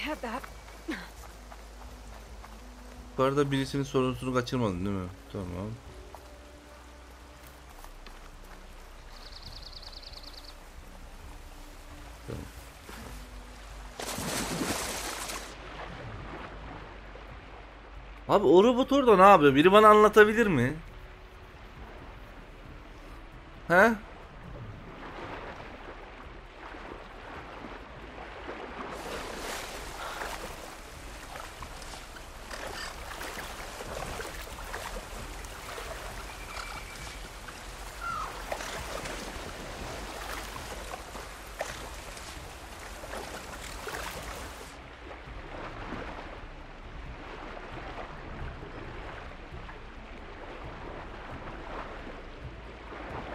had that. Bu arada birisinin sorusunu kaçırmadın değil mi? Tamam. Tamam. Abi o robot orada ne yapıyor? Biri bana anlatabilir mi? He?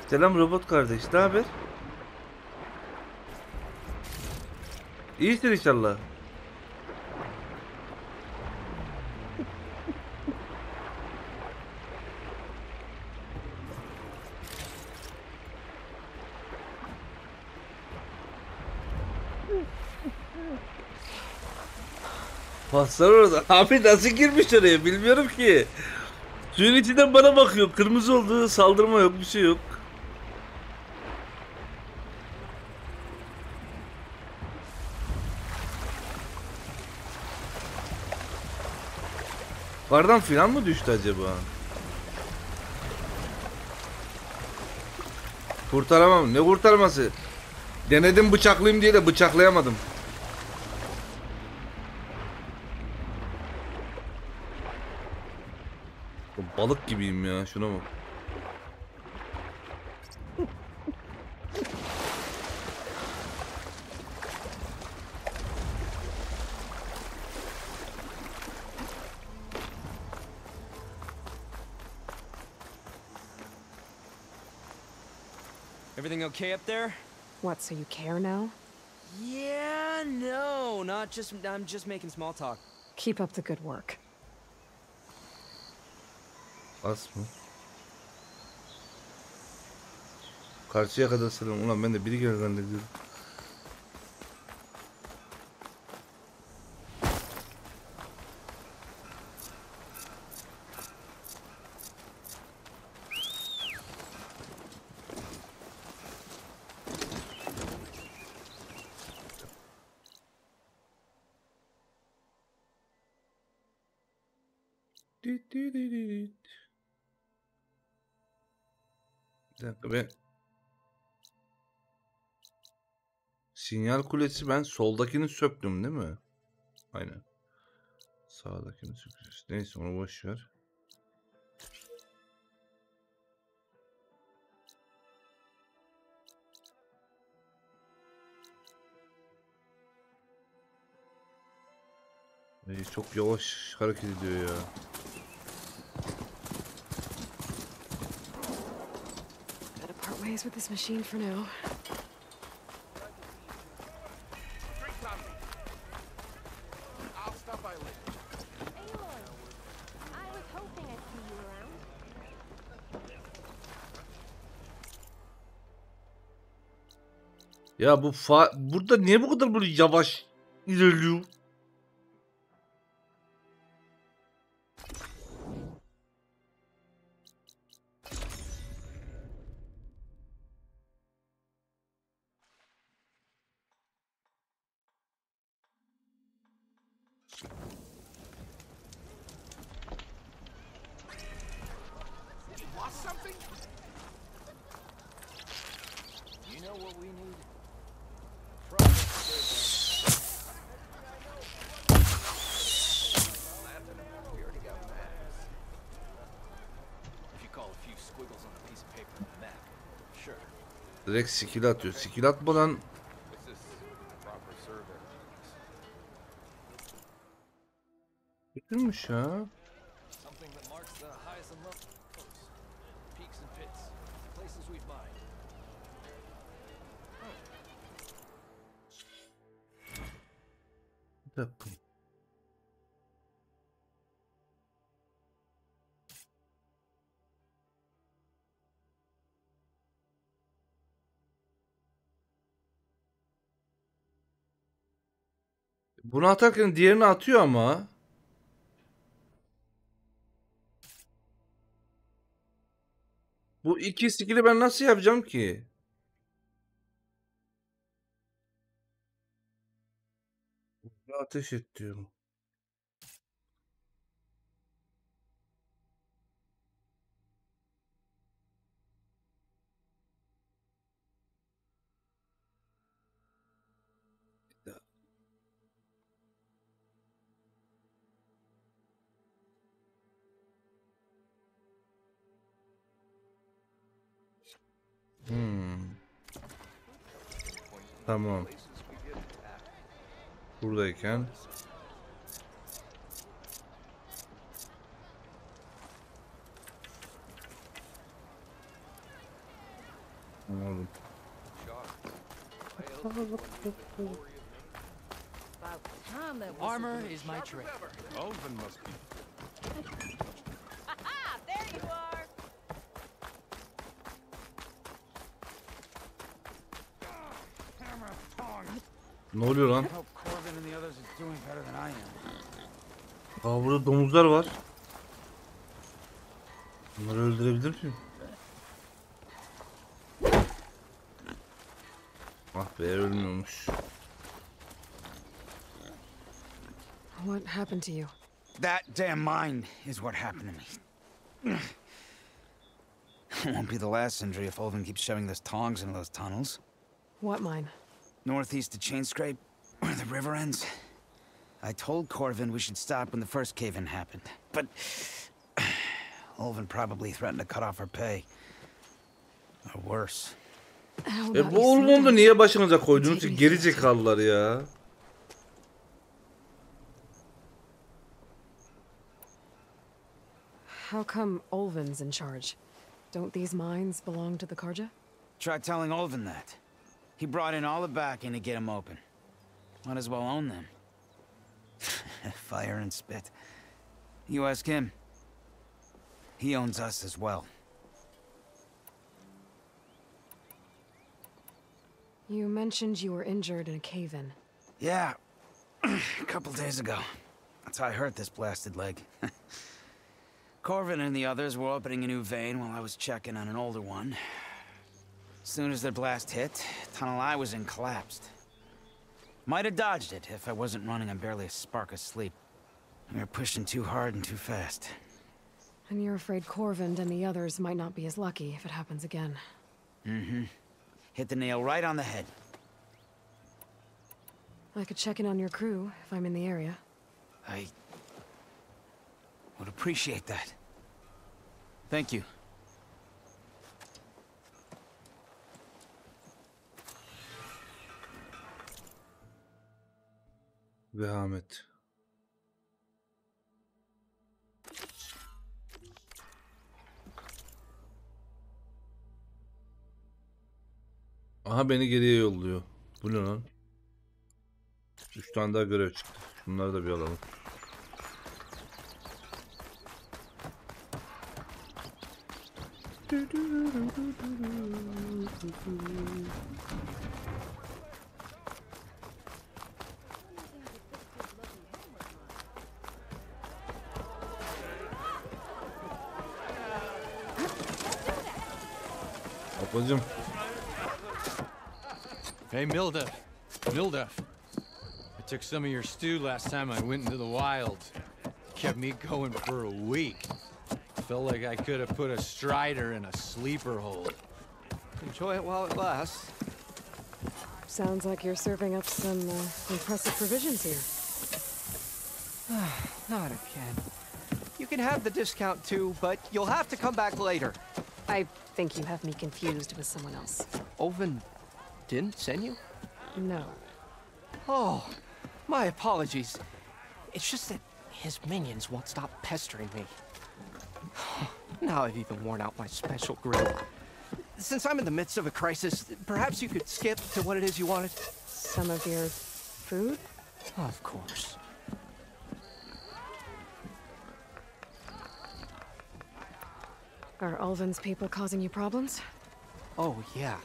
Selam robot kardeş, ne haber? İyisin inşallah. Paslar orada. Abi nasıl girmiş oraya bilmiyorum ki. Suyun içinden bana bakıyor. Kırmızı oldu. Saldırma yok, bir şey yok. Kardan filan mı düştü acaba? Kurtaramam. Ne kurtarması? Denedim bıçaklayayım diye de bıçaklayamadım. Balık gibiyim ya. Şuna bak. Everything okay up there? What, so you care now? Yeah, no, I'm just making small talk. Keep up the good work. Az mı? Karşıya kadar selam. Ulan ben de biri gelir zannediyorum. Bir dakika ben... Sinyal kulesi ben soldakini söktüm değil mi? Aynen. Sağdakini sökeceğiz. Neyse onu boş ver. Çok yavaş hareket ediyor ya. Gotta part ways with this machine for now. Ya bu burada niye bu kadar böyle yavaş ilerliyor? Direkt skill atıyor. Skill atmadan bitirmiş ha. Bir dakika. Bunu atarken diğerini atıyor ama. Bu iki skill'i ben nasıl yapacağım ki? Ateş et diyorum. Tamam. Buradayken. Anladım. Armor is my trick. Olven must be. Ah, there you are. Ne oluyor lan? Hope Corbin and the others are doing better than I am. Aa, burada domuzlar var. Bunları öldürebilir miyim? Ah be, ölmüyormuş. What happened to you? That damn mine is what happened to me. Won't be the last injury if Olven keeps shoving those tongs into those tunnels. What mine? Northeast of Chain Scrape, where the river ends. I told Corvin we should stop when the first cave-in happened, but Olven probably threatened to cut off her pay. Or worse. How about Bu you slow Olmon'u down? niye başınıza koydunuz ki? Geri zekalılar ya. How come Olven's in charge? Don't these mines belong to the Karja? Try telling Olven that. He brought in all the backing to get them open. Might as well own them. Fire and spit. You ask him. He owns us as well. You mentioned you were injured in a cave-in. Yeah, a couple days ago. That's how I hurt this blasted leg. Corvin and the others were opening a new vein while I was checking on an older one. As soon as their blast hit, the tunnel I was in collapsed. Might have dodged it if I wasn't running on barely a spark of sleep. We were pushing too hard and too fast. And you're afraid Corvind and the others might not be as lucky if it happens again. Mm-hmm. Hit the nail right on the head. I could check in on your crew if I'm in the area. I would appreciate that. Thank you. Vehamet. Aha, beni geriye yolluyor. Bu ne lan? 3 tane daha görev çıktı. Şunları da bir alalım. Ablacım. Hey, Milda. Milda. I took some of your stew last time I went into the wild. Kept me going for a week. Felt like I could have put a strider in a sleeper hole. Enjoy it while it lasts. Sounds like you're serving up some impressive provisions here. Not again. You can have the discount too, but you'll have to come back later. I think you have me confused with someone else. Olven didn't send you? No. Oh, my apologies. It's just that his minions won't stop pestering me. Now I've even worn out my special grill. Since I'm in the midst of a crisis, perhaps you could skip to what it is you wanted? Some of your food? Of course. Are Ulvin's people causing you problems? Oh, yeah.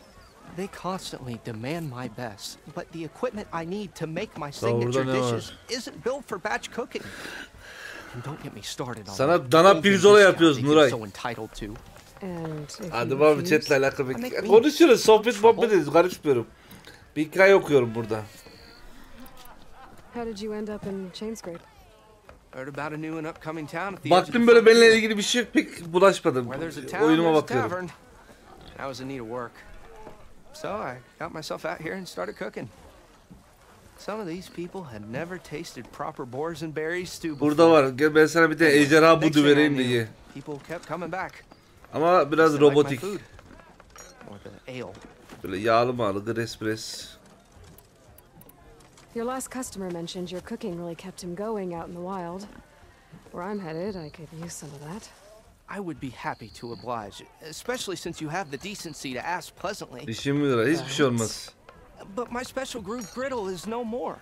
They constantly demand my best, but the equipment I need to make my Burada signature ne var? dishes isn't built for batch cooking. And don't get me started on Sana the dana oven pirzola discount yapıyoruz they get Nuray. so entitled to. And if Hadi you bakalım refuse, chatle alakalı. I make Konuşuyoruz, sohbet trouble. muhabbet ediyoruz. Karışmıyorum. Bir hikaye okuyorum burada. how did you end up in Chainscrape? Heard about a new and upcoming town at the edge of the Baktım böyle benimle frontier. ilgili bir şey yok. Pek bulaşmadım. Where there's a town, Oyunuma there's a bakıyorum. tavern. I was in need of work. So I got myself out here and started cooking. Some of these people had never tasted proper boars and berries stew before. Burada var. Gel ben sana bir tane ejderha Next budu thing I vereyim de knew, ye. people kept coming back. Ama biraz They liked my robotik. food. Or the ale. Böyle yağlı mağlı, gres. Your last customer mentioned your cooking really kept him going out in the wild. Where I'm headed, I could use some of that. I would be happy to oblige, especially since you have the decency to ask pleasantly. İşim lira. Hiçbir şey olmaz. But my special groove griddle is no more.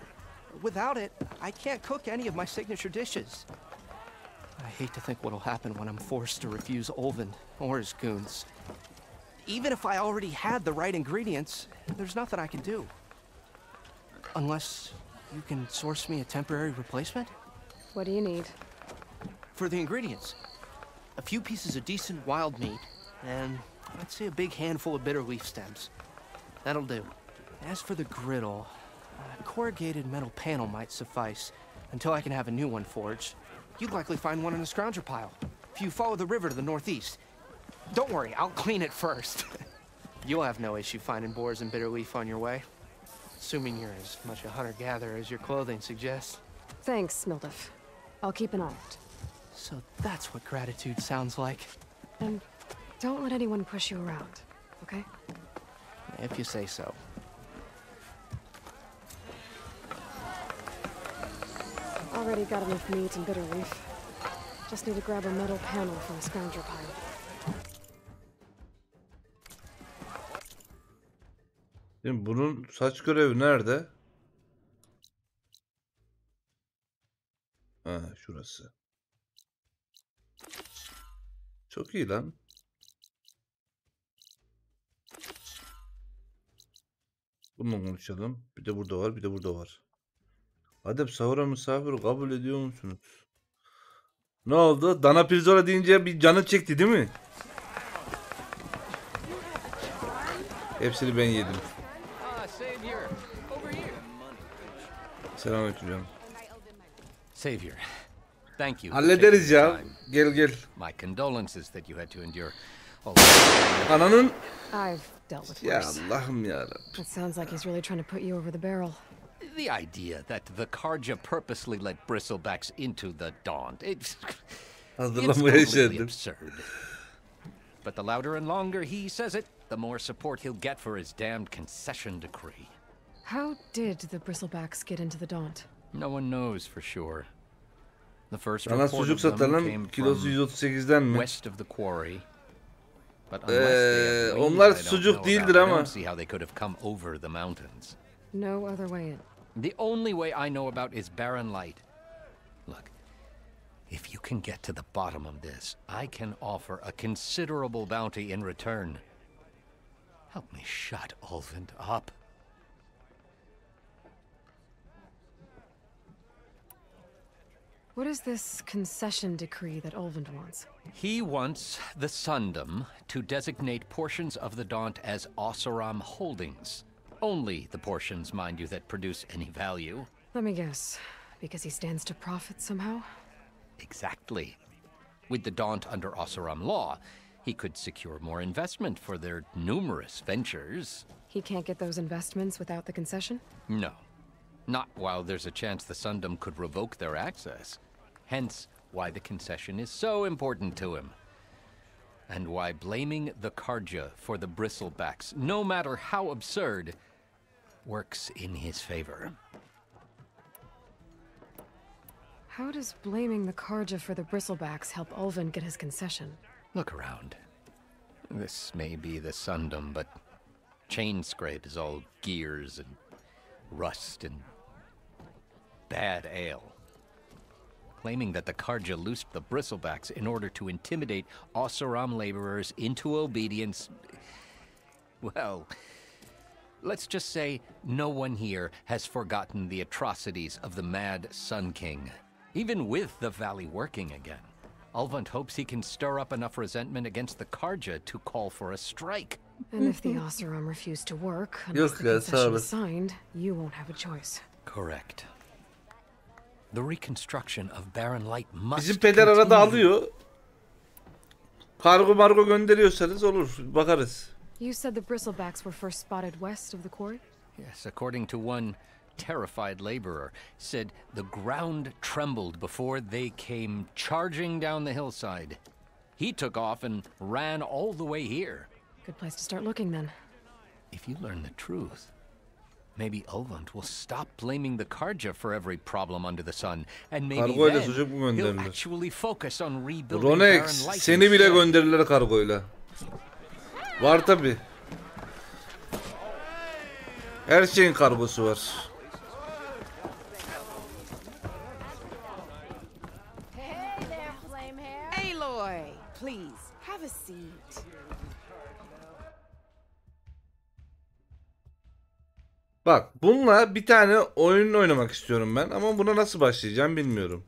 Without it, I can't cook any of my signature dishes. I hate to think what'll happen when I'm forced to refuse Olvin or his goons. Even if I already had the right ingredients, there's nothing I can do. Unless you can source me a temporary replacement? What do you need? For the ingredients, a few pieces of decent wild meat, and I'd say a big handful of bitter leaf stems. That'll do. As for the griddle, a corrugated metal panel might suffice until I can have a new one forged. You'd likely find one in a scrounger pile if you follow the river to the northeast. Don't worry, I'll clean it first. You'll have no issue finding boars and bitter leaf on your way, assuming you're as much a hunter-gatherer as your clothing suggests. Thanks, Mildef. I'll keep an eye out. So that's what gratitude sounds like. And don't let anyone push you around, okay? If you say so. Already got enough meat and bitter leaf. Just need to grab a metal panel from a scrounger pile. Şimdi bunun saç görevi nerede? Ha, şurası. Çok iyi lan. Bununla konuşalım. Bir de burada var, bir de burada var. Hadi sahura misafir kabul ediyor musunuz? Ne oldu? Dana pirzola deyince bir canı çekti değil mi? Hepsini ben yedim. Savior, over here. Selamünaleyküm canım. Savior, thank you. for Hallederiz taking ya. the time. Gel gel. My condolences that you had to endure. Oh, Ananın... I've dealt with Ya worse. Allah'ım yarabbim. It sounds like he's really trying to put you over the barrel. the idea that the Karja purposely let bristlebacks into the Daunt, it's Hazırlamaya completely geldim. absurd. But the louder and longer he says it, the more support he'll get for his damned concession decree. How did the bristlebacks get into the Daunt? No one knows for sure. The first Sana report sucuk of them satalım came kilosu from 138'den mi? west of the quarry. But unless they have wings onlar I don't sucuk know değildir about, I ama. don't see how they could have come over the mountains. No other way in. The only way I know about is barren light. Look, if you can get to the bottom of this, I can offer a considerable bounty in return. Help me shut Ulvund up. What is this concession decree that Ulvund wants? He wants the Sundom to designate portions of the Daunt as Oseram holdings. Only the portions, mind you, that produce any value. Let me guess. Because he stands to profit somehow? Exactly. With the Daunt under Oseram law, he could secure more investment for their numerous ventures. He can't get those investments without the concession? No. Not while there's a chance the Sundom could revoke their access. Hence, why the concession is so important to him. And why blaming the Karja for the bristlebacks, no matter how absurd, works in his favor. How does blaming the Karja for the bristlebacks help Ulvund get his concession? Look around. This may be the Sundom, but Chainscrape is all gears and rust and bad ale. Claiming that the Karja loosed the bristlebacks in order to intimidate Oseram laborers into obedience. Well, Let's just say no one here has forgotten the atrocities of the Mad Sun King. Even with the valley working again, Ulvund hopes he can stir up enough resentment against the Karja to call for a strike. And if the Oseram refuse to work, unless the concession is signed, you won't have a choice. Correct. The reconstruction of Barren Light must Bizim peder arada continue. alıyor. Kargo margo gönderiyorsanız olur. Bakarız. You said the bristlebacks were first spotted west of the quarry? Yes, according to one terrified laborer, said the ground trembled before they came charging down the hillside. He took off and ran all the way here. Good place to start looking then. If you learn the truth, maybe Ulvund will stop blaming the Karja for every problem under the sun, and maybe Kargoyla then sucuk mu he'll gönderilir? actually focus on rebuilding Ronex Barren Light seni bile instead. gönderirler kargoyla. Var tabi. Her şeyin kargosu var. Hey there, flame hair. Aloy, please, have a seat. Bak bununla bir tane oyun oynamak istiyorum ben ama buna nasıl başlayacağım bilmiyorum.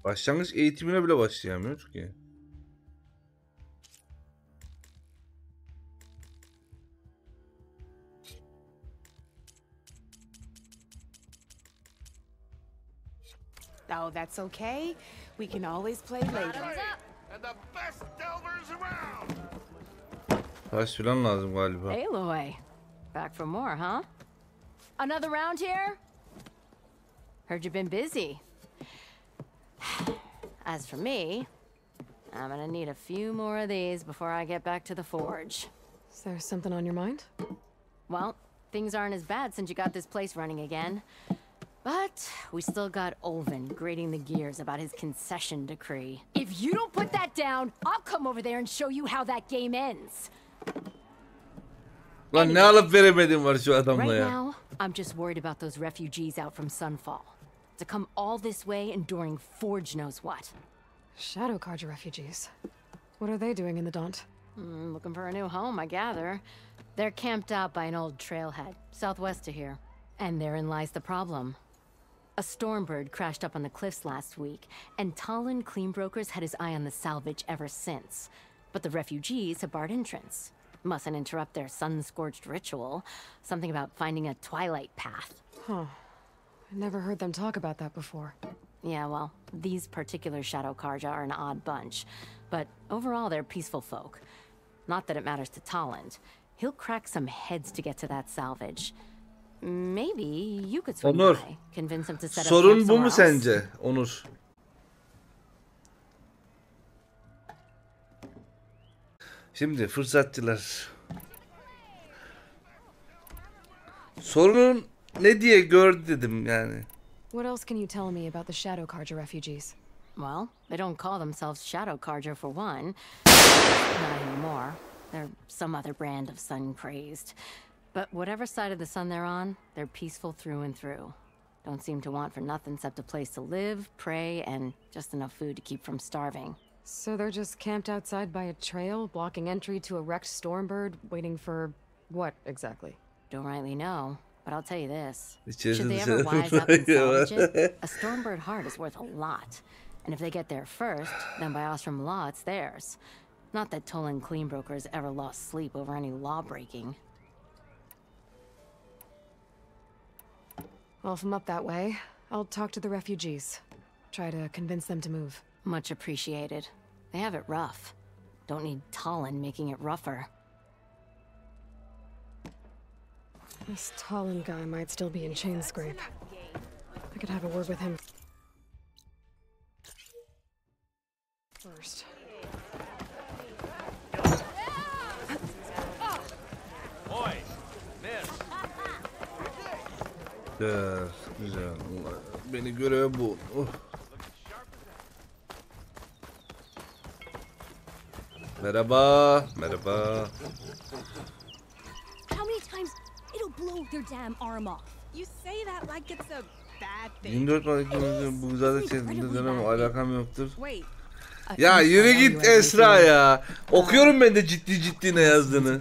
Başlangıç eğitimine bile başlayamıyoruz ki. Oh, that's okay. We can always play later. And the best delvers around. Taş filan lazım galiba. Aloy. Back for more, huh? Another round here? Heard you've been busy. As for me, I'm gonna need a few more of these before I get back to the forge. Is there something on your mind? Well, things aren't as bad since you got this place running again. But we still got Olvin grating the gears about his concession decree. If you don't put that down, I'll come over there and show you how that game ends. Lan ne alıp veremedin var şu adamla Right ya. now, I'm just worried about those refugees out from Sunfall. To come all this way enduring Forge knows what. Shadow Karja refugees. What are they doing in the Daunt? Looking for a new home, I gather. They're camped out by an old trailhead, southwest of here. And therein lies the problem. A stormbird crashed up on the cliffs last week, and Talon Cleanbrokers had his eye on the salvage ever since. But the refugees have barred entrance. Mustn't interrupt their sun-scorched ritual. Something about finding a twilight path. Huh. I never heard them talk about that before. Yeah, well, these particular Shadow Karja are an odd bunch. But overall, they're peaceful folk. Not that it matters to Talon. He'll crack some heads to get to that salvage. Maybe you could swing Onur, by, convince him to set up sorun camp bu mu somewhere else. sence Onur? Şimdi fırsatçılar. Sorunun ne diye gör dedim yani. What else can you tell me about the Shadow Karja refugees? Well, they don't call themselves Shadow Karja for one. Not anymore. They're some other brand of sun-crazed. But whatever side of the sun they're on, they're peaceful through and through. Don't seem to want for nothing except a place to live, pray, and just enough food to keep from starving. So they're just camped outside by a trail, blocking entry to a wrecked stormbird, waiting for what exactly? Don't rightly know, but I'll tell you this. İçeride Should they dışarı ever wise up and bırakıyorlar. salvage it, a stormbird heart is worth a lot. And if they get there first, then by Ostrom law, it's theirs. Not that Tolan Cleanbrokers ever lost sleep over any law breaking. Well, if I'm up that way, I'll talk to the refugees. Try to convince them to move. Much appreciated. They have it rough. Don't need Talon making it rougher. This Talon guy might still be in chain scrape. I could have a word with him first. Boys, miss. Güzel, güzel. Beni göreve bu. Merhaba. Merhaba. How many times it'll blow their damn arm off? You say that like it's a bad thing. 24 Mart'ın BugZade çekiminde dönem alakam yoktur. Wait, Ya yürü git Esra ya. Okuyorum ben de ciddi ne yazdığını.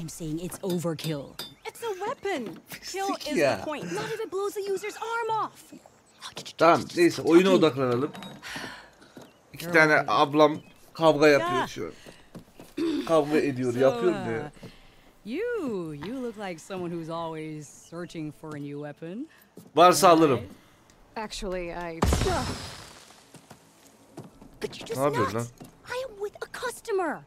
I'm saying it's overkill. it's a weapon. Kill is Yeah. the point. Not if it blows the user's arm off. Tamam neyse oyuna odaklanalım. İki tane ablam kavga yapıyor şu an. Kavga ediyor, yapıyor ne? You look like someone who's always searching for a new weapon. Varsa alırım. Actually, I... But you just Ne yapıyor lan? I am with a customer.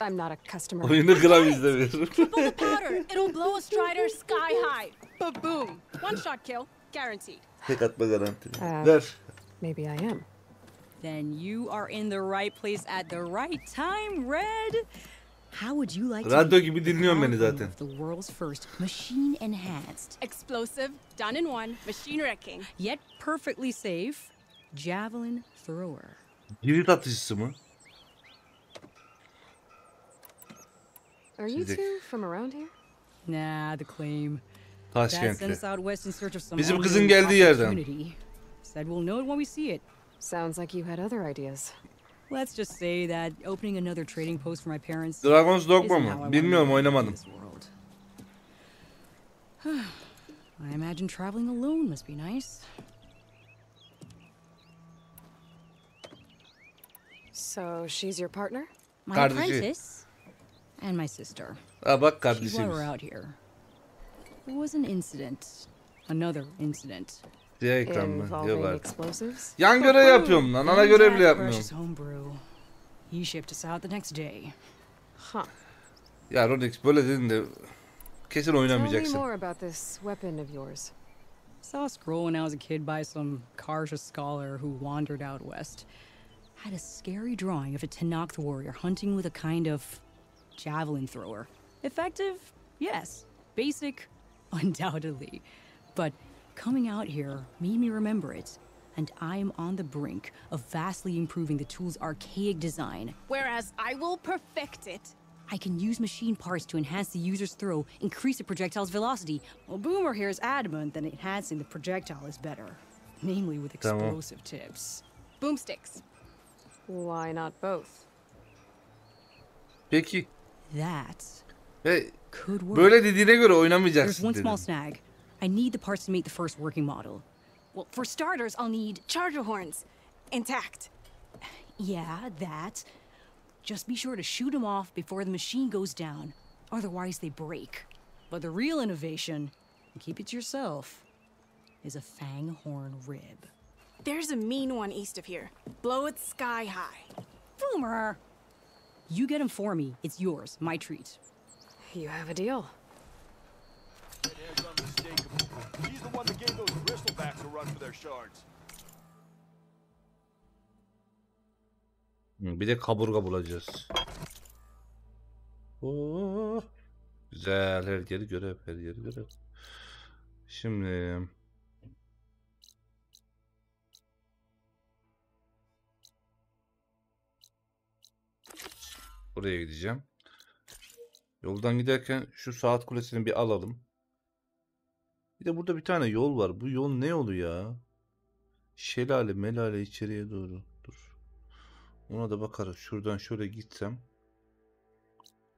I'm not a customer. Oyunu klavyede veririm. Pull the powder. It'll blow a strider sky high. Ba-boom. One shot kill. Guaranteed. Tek atma garanti. Uh, Ver. Maybe I am. Then you are in the right place at the right time, Red. How would you like Radyo to gibi dinliyorsun beni zaten. the world's first machine enhanced, Explosive, done in one, machine wrecking. yet perfectly safe javelin thrower? Cirit atıcısı mı? Are you two from around here? Nah, the claim. Dad Taşkentli. sent us out west in search of some Bizim unknown kızın geldiği yerden. opportunity. Said we'll know it when we see it. Sounds like you had other ideas. Let's just say that opening another trading post for my parents Dragon's Dogma isn't how I mı? wanna Bilmiyorum, live in oynamadım. this world. I imagine traveling alone must be nice. So she's your partner? My Kardeşi. apprentice and my sister. Ha bak She's why kardeşimiz. we're out here. There was an incident. Another incident. Diğer ekran mı? Yok Involving artık. explosives? Yan görev yapıyorum lan. Ana görev bile yapmıyorum. Precious homebrew. He shipped us out the next day. Huh. Ya Rolex böyle dedin de kesin Tell me oynamayacaksın. more about this weapon of yours. Saw a scroll when I was a kid by some Karja scholar who wandered out west. Had a scary drawing of a Tenakth warrior hunting with a kind of javelin thrower. Effective? Yes. Basic? Undoubtedly. But coming out here made me remember it. And I am on the brink of vastly improving the tool's archaic design. Whereas I will perfect it. I can use machine parts to enhance the user's throw, increase the projectile's velocity. Well, Boomer here is adamant that enhancing the projectile is better. Namely with explosive tips. Boomsticks. Why not both? Peki. That Ve could work. böyle dediğine göre There's oynamayacaksın one small dedim. snag. I need the parts to make the first working model. Well, for starters, I'll need charger horns. Intact. Yeah, that. Just be sure to shoot them off before the machine goes down. Otherwise, they break. But the real innovation, and keep it to yourself, is a fang horn rib. There's a mean one east of here. Blow it sky high. Boomer! You get him for me. It's yours. My treat. You have a deal. He's unmistakable. He's the one that gave those bristlebacks a run for their shards. Bir de kaburga bulacağız. Oo. Güzel, her yeri görev, her yeri görev. Şimdi buraya gideceğim. Yoldan giderken şu saat kulesini bir alalım. Bir de burada bir tane yol var. Bu yol ne yolu ya? Şelale melale içeriye doğru. Dur. Ona da bakarız. Şuradan şöyle gitsem.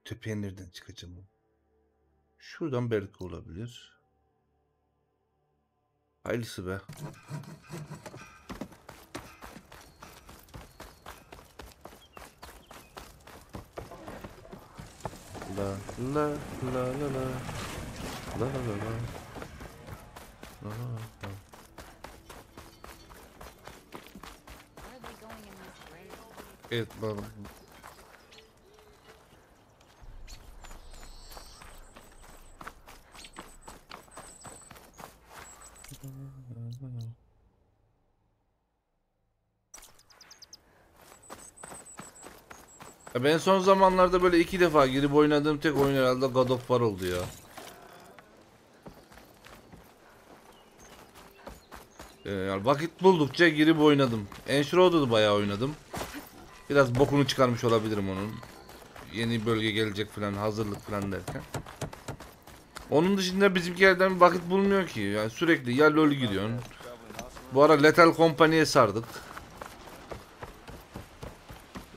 Tepeye nereden çıkacağım? Şuradan belki olabilir. Hayırlısı be. La la la la la. La la la la. La la la. Evet baba. Ben son zamanlarda böyle 2 defa girip oynadığım tek oyun herhalde God of War oldu ya. Yani vakit buldukça girip oynadım. Enshrouded'ı bayağı oynadım. Biraz bokunu çıkarmış olabilirim onun. Yeni bölge gelecek falan, hazırlık falan derken. Onun dışında bizimkilerden bir vakit bulmuyor ki. Yani sürekli ya LoL gidiyorsun. Bu ara Lethal Company'ye sardık.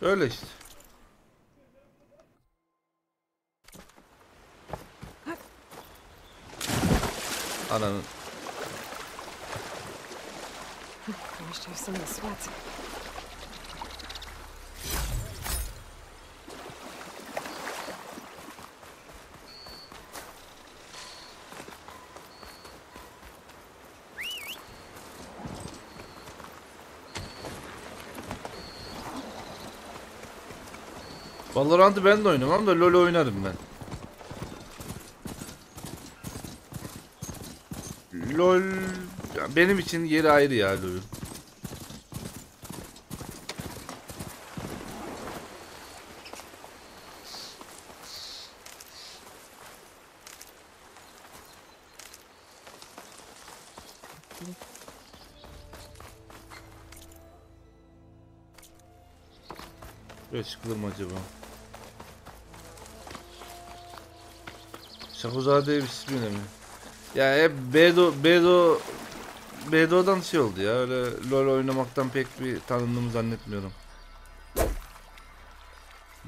Öyle işte. Ananın. I wish to have some of the sweats. Valorant'ı ben de oynamam da LoL oynarım ben. LoL benim için yeri ayrı ya LoL'ün. Böyle çıkılır mı acaba? BugZade'ye bir ismi mi? Ya hep Bedo'dan şey oldu ya. Öyle LoL oynamaktan pek bir tanındığımı zannetmiyorum.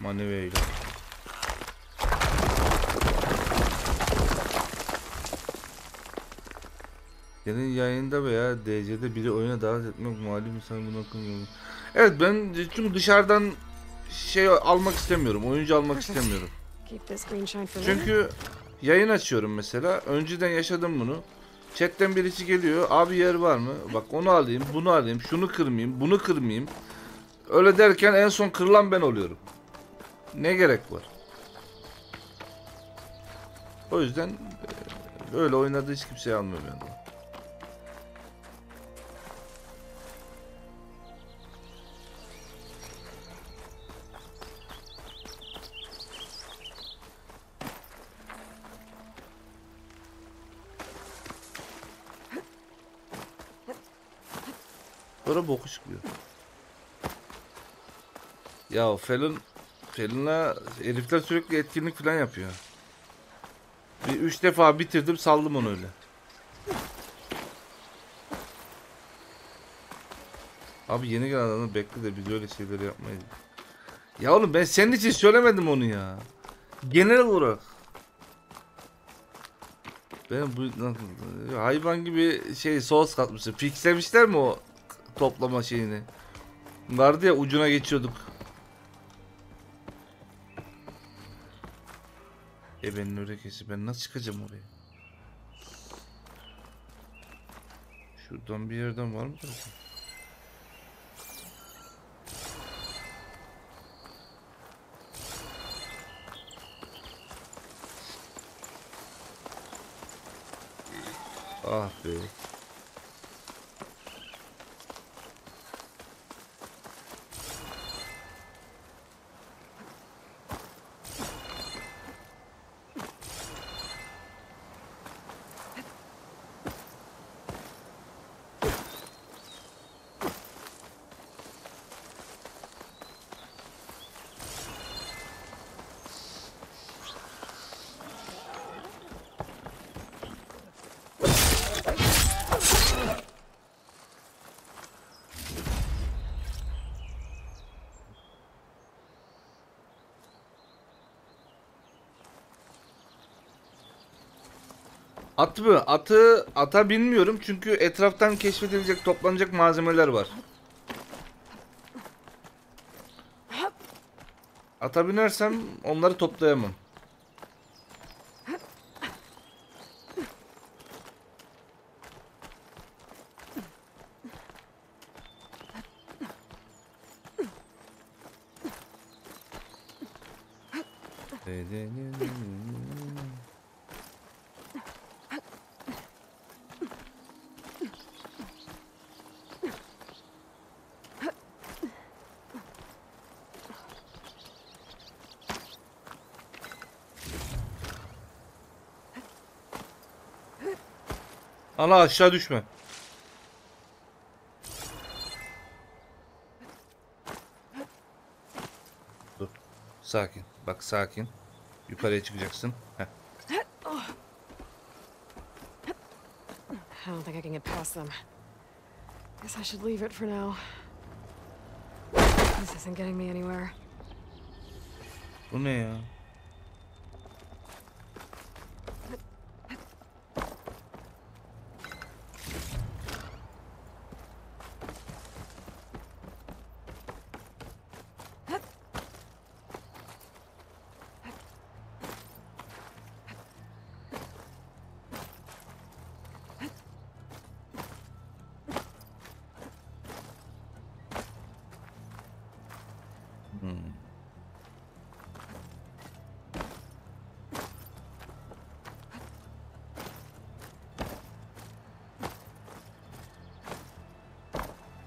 Maneviyle. Senin yayında veya DC'de biri oyuna davet etmek malum insan bunu okumuyor. Evet ben çünkü dışarıdan şey almak istemiyorum. Oyuncu almak istemiyorum. Çünkü yayın açıyorum mesela. Önceden yaşadım bunu. Chat'ten birisi geliyor. Abi yer var mı? Bak onu alayım, bunu alayım, şunu kırmayayım, bunu kırmayayım. Öyle derken en son kırılan ben oluyorum. Ne gerek var? O yüzden öyle oynadığı hiç kimseye almıyorum yani. Sonra boku çıkıyor. Ya Felon'a herifler sürekli etkinlik falan yapıyor. Bir 3 defa bitirdim, saldım onu öyle. Abi yeni gelen adamı bekle de biz öyle şeyleri yapmayız. Ya oğlum ben senin için söylemedim onu ya. Genel olarak. Ben bu hayvan gibi şey sos katmışım. Fixlemişler mi o toplama şeyini? Vardı ya ucuna geçiyorduk. Benim örekesi ben nasıl çıkacağım oraya? Şuradan bir yerden var mı? Ah be. At mı? Ata bilmiyorum çünkü etraftan keşfedilecek, toplanacak malzemeler var. Ata binersem onları toplayamam. Ana aşağı düşme. Sakin. Bak sakin. Yukarıya çıkacaksın. Heh. I don't think I can get past them. Guess I should leave it for now. This isn't getting me anywhere. Bu ne ya?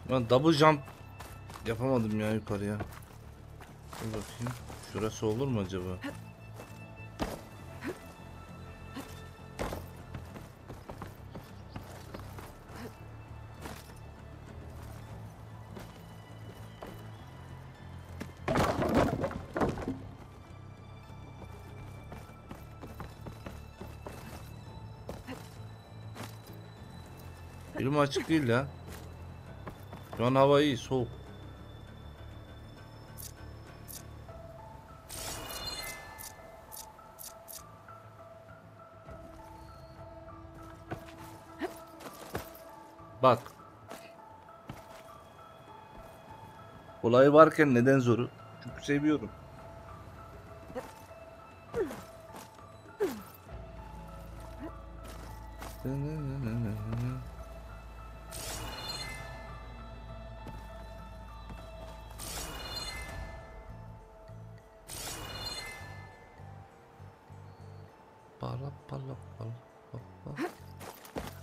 Ben double jump yapamadım ya yukarıya. Dur bakayım. Şurası olur mu acaba? Elim açık değil ya. Şu an hava iyi, soğuk. Bak. Kolay varken neden zoru? Çünkü seviyorum.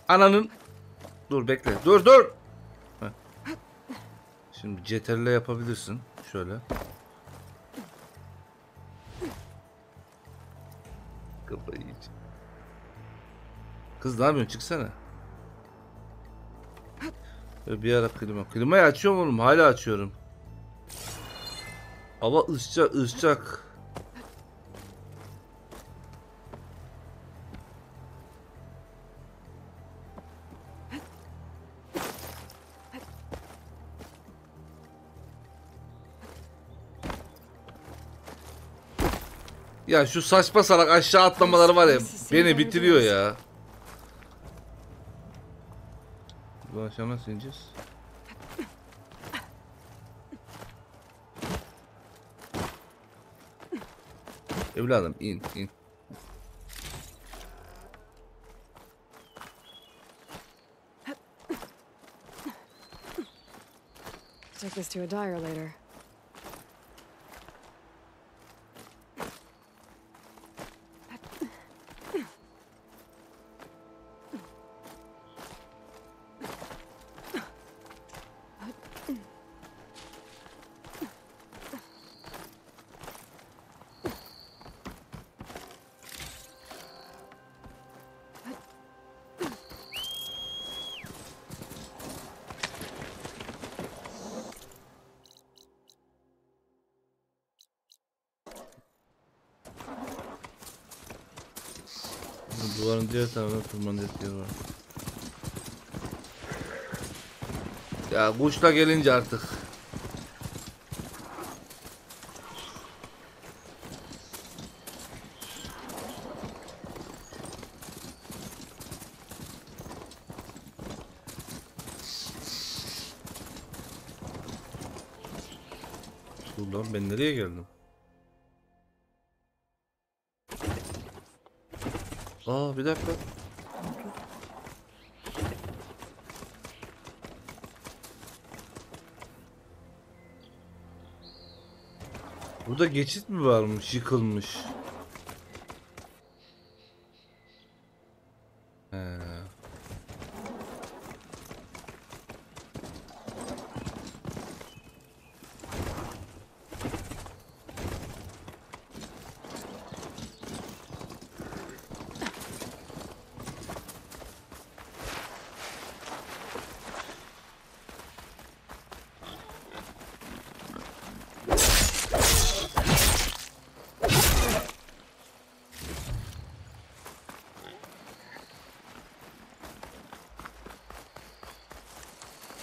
Ananın. Dur bekle. Dur. Heh. Şimdi CTRL yapabilirsin. Şöyle. Kafayı yiyeceğim. Kız ne yapıyorsun? Çıksana. Bir ara klima. Klimayı açıyorum oğlum. Hala açıyorum. Hava ıscak. Ya şu saçma salak aşağı atlamaları var ya, beni bitiriyor ya. Bu aşağı nasıl ineceğiz? Evladım in. Take this to a dyer later. Duvarın diğer tarafında tırman desteği var. Ya kuşla gelince artık. Dur lan, ben nereye geldim? Aa, bir dakika. Burada geçit mi varmış, yıkılmış? He.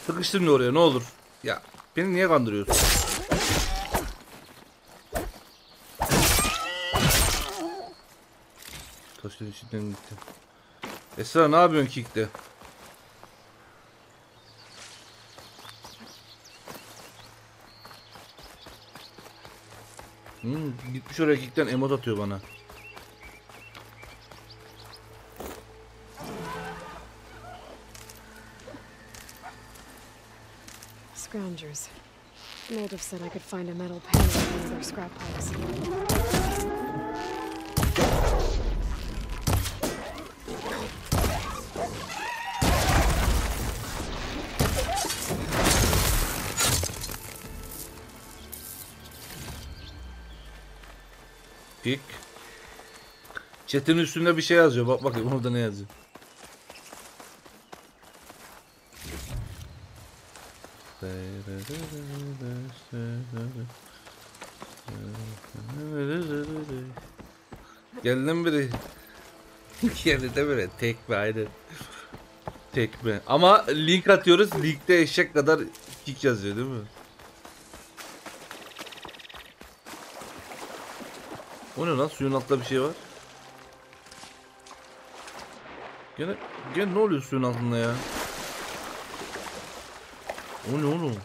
Sıkıştırmıyor oraya ne olur. Ya beni niye kandırıyorsun? Taşın içinden gitti. Esra ne yapıyorsun Kick'te? Gitmiş oraya Kick'ten emot atıyor bana. Scroungers. The native said I could find a metal panel in one of their scrap pipes. Kick. Chat'in üstünde bir şey yazıyor. Bak bakayım orada ne yazıyor. Geldim biri. Geldi de böyle tekme aynen. Tekme. Ama link atıyoruz. Linkte eşek kadar kick yazıyor değil mi? O ne lan? Suyun altında bir şey var. Gene ne oluyor suyun altında ya? O ne oğlum?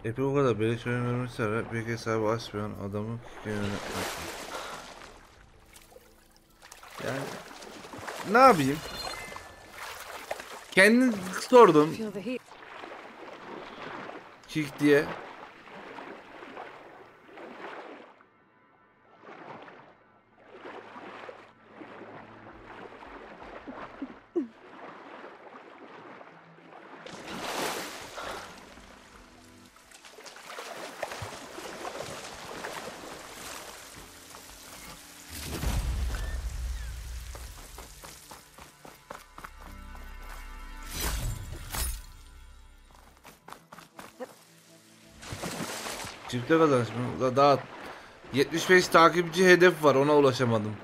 Epi o kadar beleş oyun vermişler. Bir hesabı açmayan adamı yönetmek. Yani ne yapayım? Kendin sordum. Kick diye. Çifte kazanışma. Daha 75 takipçi hedef var. Ona ulaşamadım.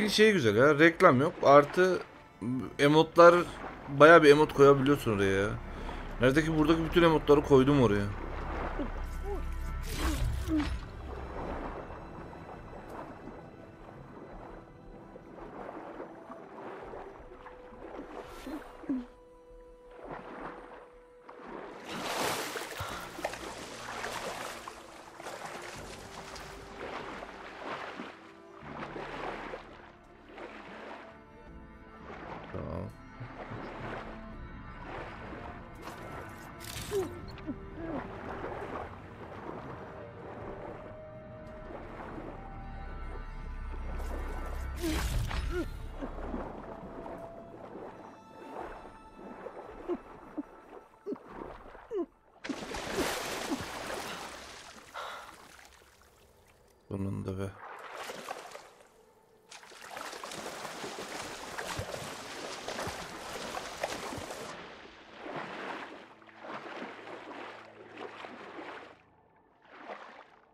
Şey güzel ya, reklam yok, artı emotlar, bayağı bir emot koyabiliyorsun oraya ya. Neredeki buradaki bütün emotları koydum oraya. Sonunda be.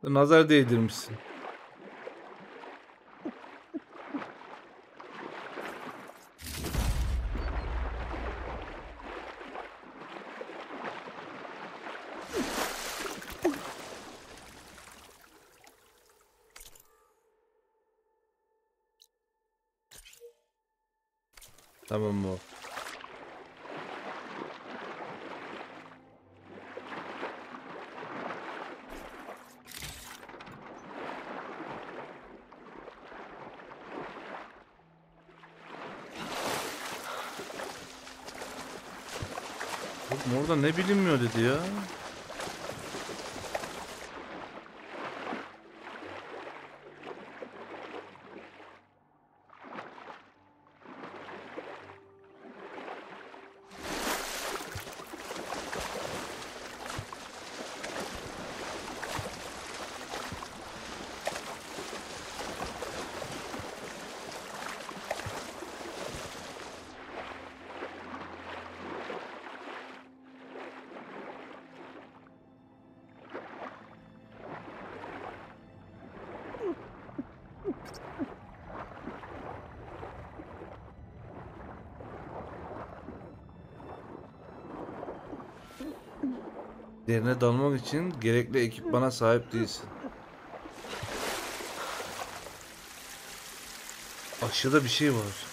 Nazar değdirmişsin. Tamam mı? Orada ne bilinmiyor dedi ya. Derine dalmak için gerekli ekipmana sahip değilsin. Aşağıda bir şey var.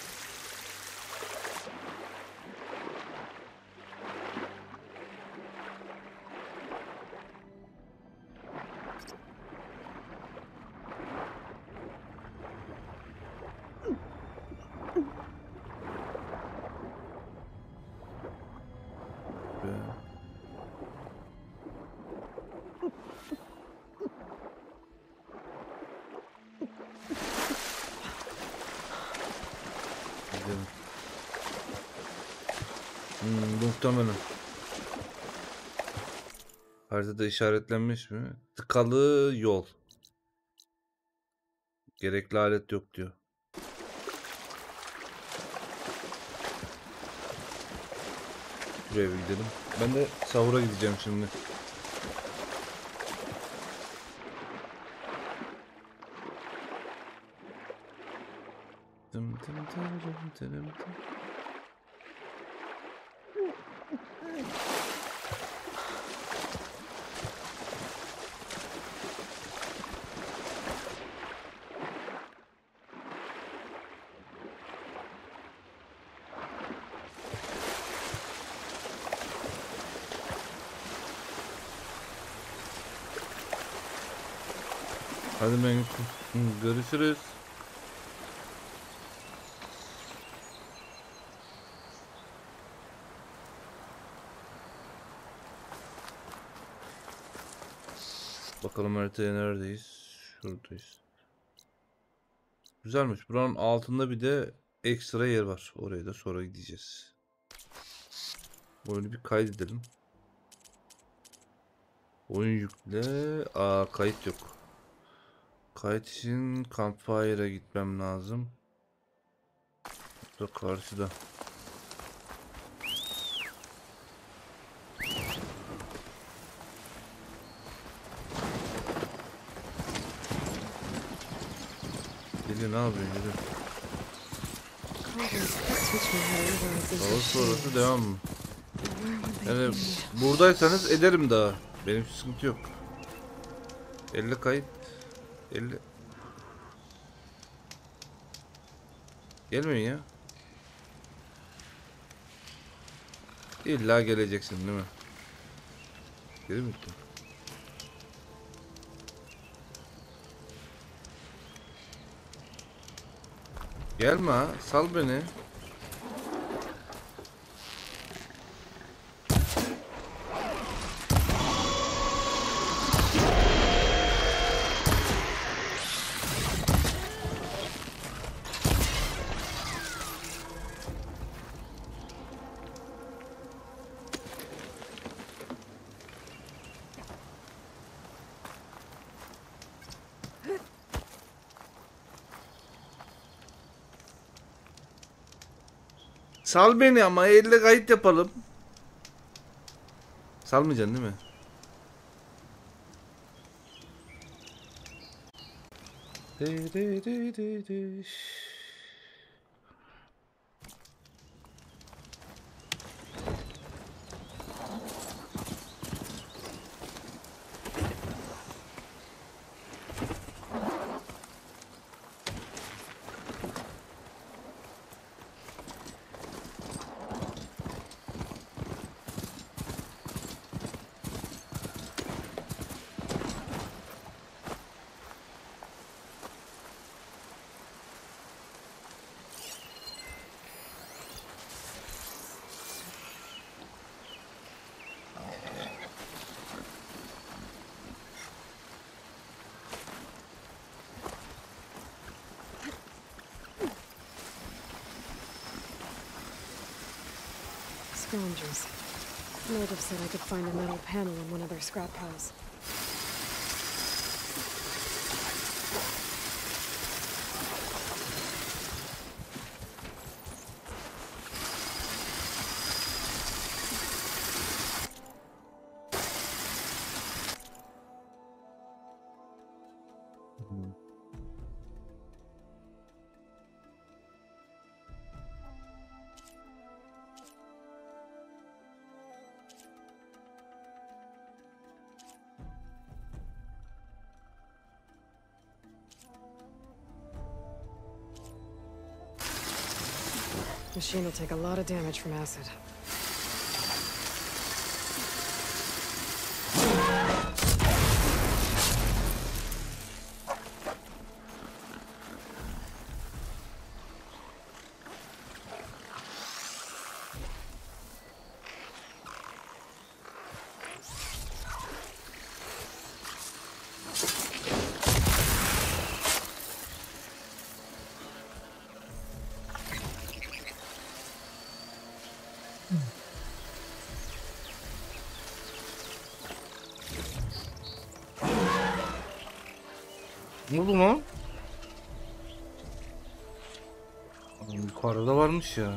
Muhtemelen. Haritada işaretlenmiş mi? Tıkalı yol. Gerekli alet yok diyor. Buraya bir gidelim. Ben de sahura gideceğim şimdi. Hadi ben görüşürüz. Bakalım haritaya neredeyiz? Şuradayız. Güzelmiş. Buranın altında bir de ekstra yer var. Oraya da sonra gideceğiz. Oyunu bir kaydedelim. Oyun yükle. Kayıt yok. Kayıt için Campfire'a gitmem lazım. Burada karşıda. Geliyor, ne yapıyor? Geliyor. Daha sonrası devam mı? Yani buradaysanız ederim daha. Benim sıkıntı yok. 50 kayıt. 50. Gelmeyin ya. İlla geleceksin değil mi? Geri mi gittin? Gelme ha. Sal beni. Sal beni ama elle kayıt yapalım. Salmayacaksın değil mi? Scroungers. Native said I could find a metal panel in one of their scrap piles. Machine will take a lot of damage from acid. Ne oldu lan? Yukarıda varmış ya.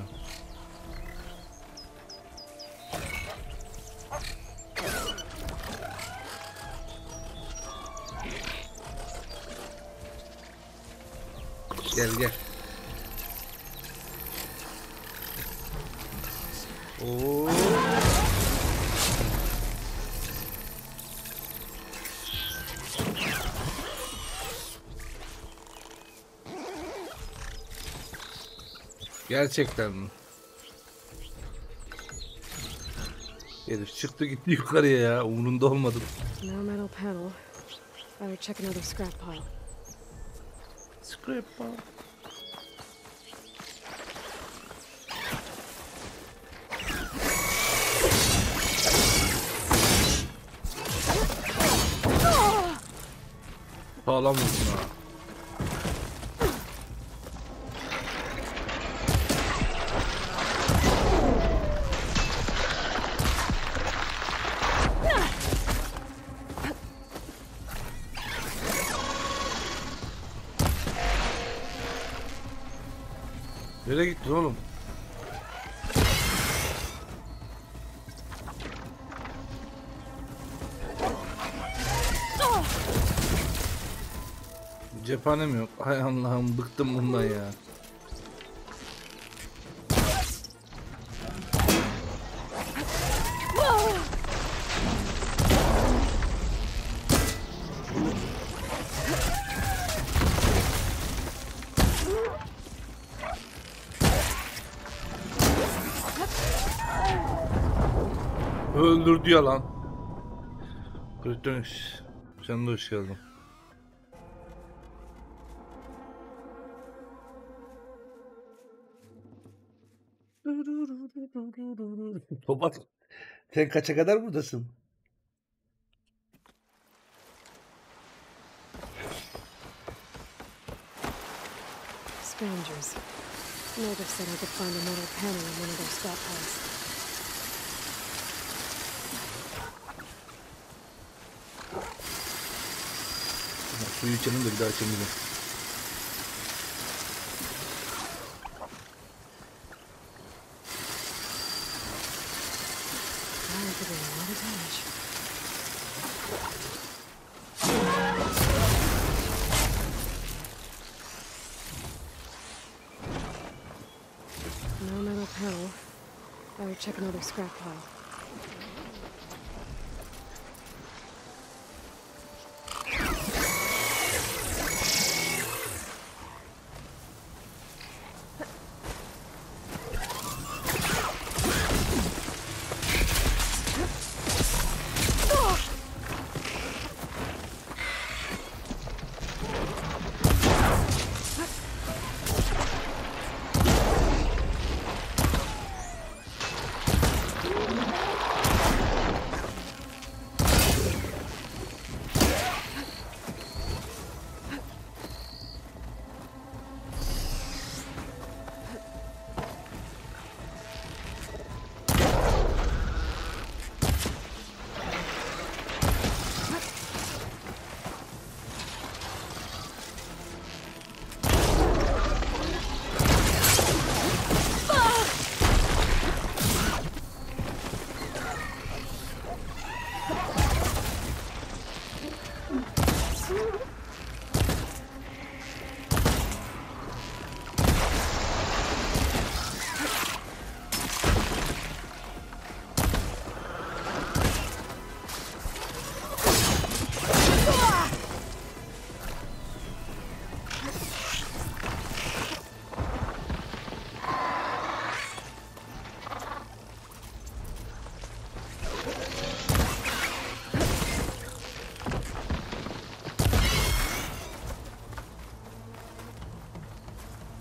Gel gel. Oo. Gerçekten mi? Herif çıktı gitti yukarıya ya. Umurunda olmadım. No metal panel. I would check another scrap pile. Scrap pile. Sağlam vurdun ha. Nereye gittin oğlum? Cephanem yok. Hay Allah'ım, bıktım bundan ya. Öldürdü ya lan. Kurtulmuş. Sen de hoş geldin. Topat. Sen kaça kadar buradasın? Scroungers. Native said I could find a metal panel in one of their scrap piles. Suyu içelim de bir daha içelim. No metal panel. I would check another scrap pile.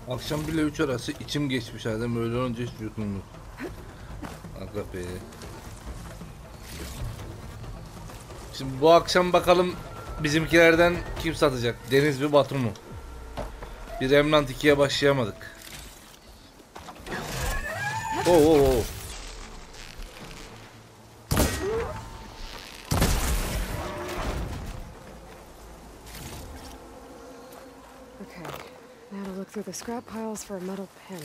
Akşam 1 ile 3 arası içim geçmiş Adem, öyle olunca hiç uykum yok. Aga be. Şimdi bu akşam bakalım bizimkilerden kim satacak? Deniz mi Batu mu? Bir Remnant 2'ye başlayamadık. Oo. Okay, now to look through the scrap piles for a metal panel.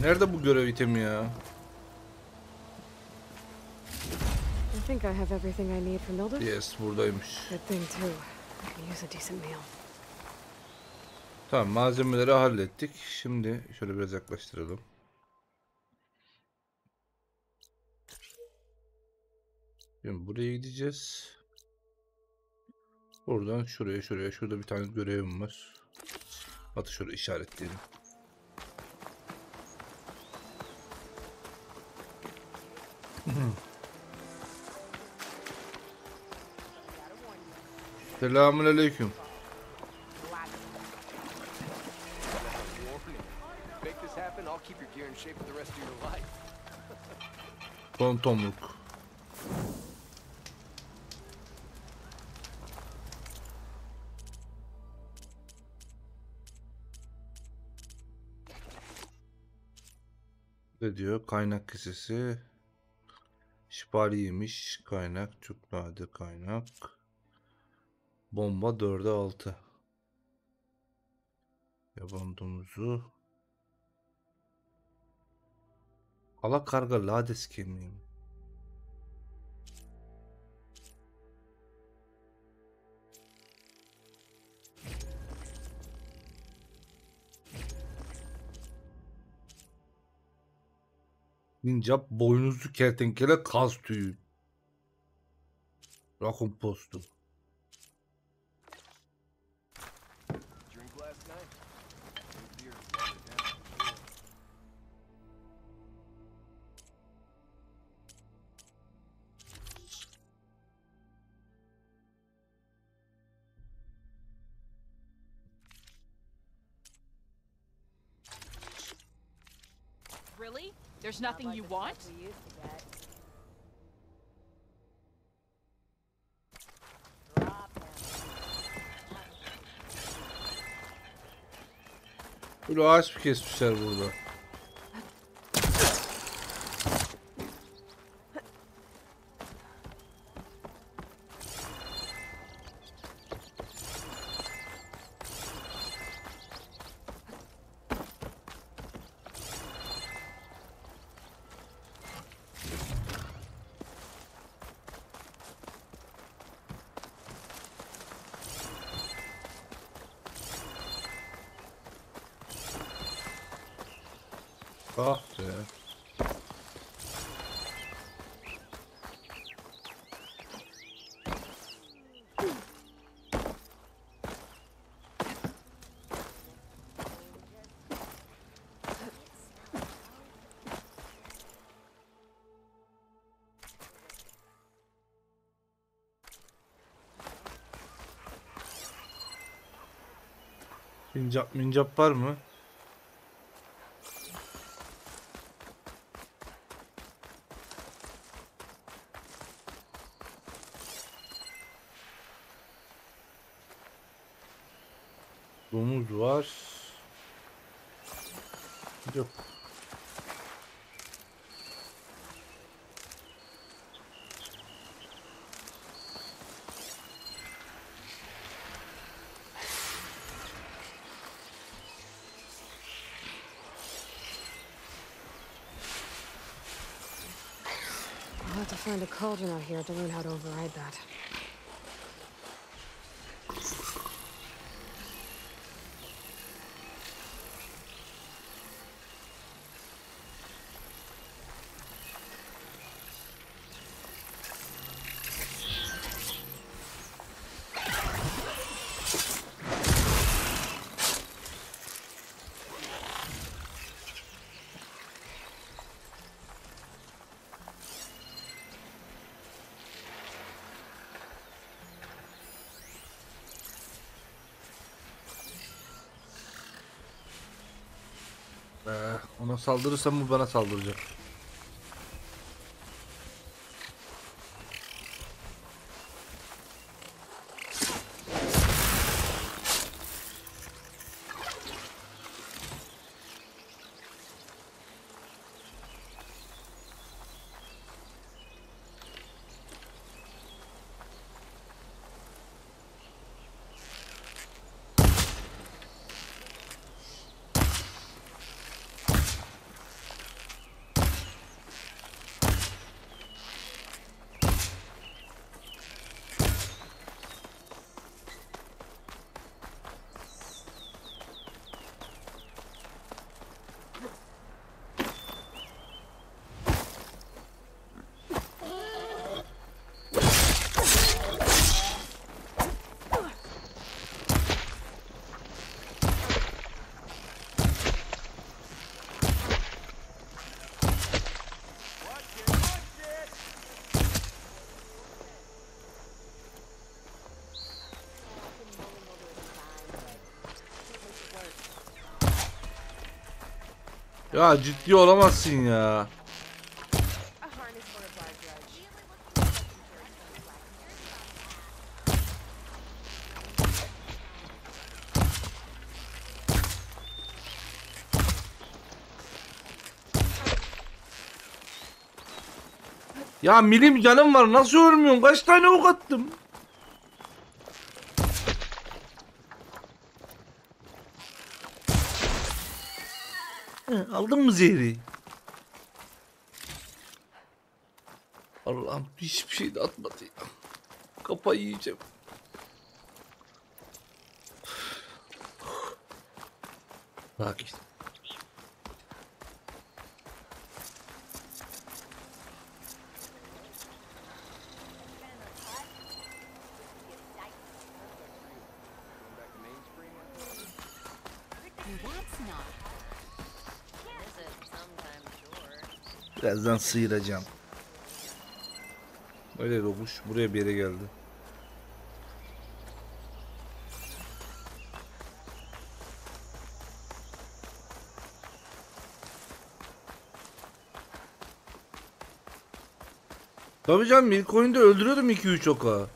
Nerede bu görev itemi ya? I think I have everything I need for Mildred. Yes, buradaymış. Good thing too. I can use a decent meal. Tamam, malzemeleri hallettik. Şimdi şöyle biraz yaklaştıralım. Şimdi buraya gideceğiz. Buradan şuraya. Şurada bir tane görevim var. Hatta şöyle işaretleyelim. Selamünaleyküm. Son tomruk. Ne diyor? Kaynak kesesi. Şipariymiş. Kaynak. Çok nadir kaynak. Bomba 4'e 6. Yaban domuzu. Alakarga lades kemiği. Sincap boynuzlu kertenkele kaz tüyü. Rakun postu. Really? There's nothing you want? Böyle ağaç mı kesmişler burada? Ah be. Mincap var mı? Domuz var. Yok. find a cauldron out here to learn how to override that. Ona saldırırsam bu bana saldıracak. Ya ciddi olamazsın ya. Ya milim canım var, nasıl ölmüyorsun? Kaç tane ok attım? Aldın mı zehri? Allah'ım hiçbir şey de atmadı ya. Kafayı yiyeceğim. Sakin. Birazdan sıyıracağım. Öyle dokuş buraya bir yere geldi. Tabii canım, ilk oyunda öldürüyordum 2-3 oka.